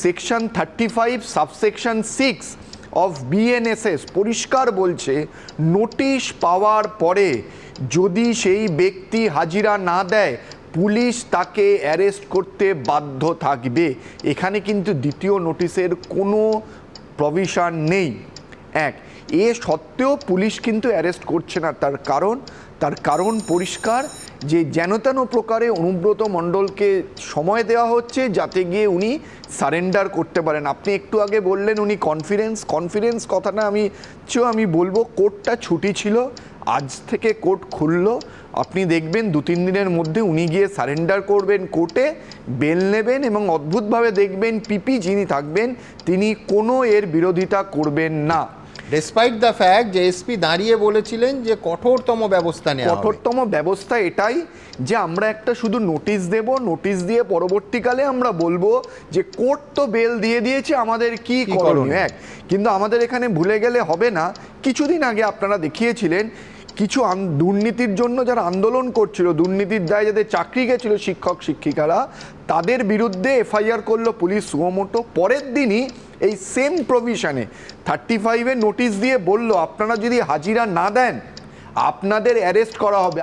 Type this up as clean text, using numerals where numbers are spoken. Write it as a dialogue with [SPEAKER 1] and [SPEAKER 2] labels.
[SPEAKER 1] Section 35 subsection 6 of BNSS পরিষ্কার বলছে, notice পাওয়ার পরে যদি সেই ব্যক্তি হাজিরা না দেয় পুলিশ তাকে অ্যারেস্ট করতে বাধ্য থাকবে। এখানে কিন্তু দ্বিতীয় নোটিশের কোনো প্রভিশন নেই। এ সত্ত্বেও পুলিশ কিন্তু অ্যারেস্ট করছে না। তার কারণ পরিষ্কার, যে যেন প্রকারে অনুব্রত মণ্ডলকে সময় দেওয়া হচ্ছে যাতে গিয়ে উনি সারেন্ডার করতে পারেন। আপনি একটু আগে বললেন উনি কনফিডেন্স কথাটা আমি বলবো, কোর্টটা ছুটি ছিল, আজ থেকে কোর্ট খুললো, আপনি দেখবেন 2-3 দিনের মধ্যে উনি গিয়ে সারেন্ডার করবেন কোর্টে, বেল নেবেন এবং অদ্ভুতভাবে দেখবেন পিপি যিনি থাকবেন তিনি কোনো এর বিরোধিতা করবেন না।
[SPEAKER 2] ডিসপাইট দ্য ফ্যাক্ট যে এসপি দাঁড়িয়ে বলেছিলেন যে কঠোরতম ব্যবস্থা নেওয়া হবে।
[SPEAKER 1] কঠোরতম ব্যবস্থা এটাই যে আমরা একটা শুধু নোটিশ দেব, নোটিশ দিয়ে পরবর্তীকালে আমরা বলবো যে কোর্ট তো বেল দিয়ে দিয়েছে, আমাদের কি করণীয়। কিন্তু আমাদের এখানে ভুলে গেলে হবে না, কিছুদিন আগে আপনারা দেখিয়েছিলেন কিছু দুর্নীতির জন্য যারা আন্দোলন করছিল, দুর্নীতির দায়ে যাদের চাকরি গেছিল শিক্ষক শিক্ষিকারা, তাদের বিরুদ্ধে এফআইআর করলো পুলিশ সুমোটো। পরের দিনই এই সেম প্রভিশনে 35-এ নোটিশ দিয়ে বলল আপনারা যদি হাজিরা না দেন আপনাদের অ্যারেস্ট করা হবে।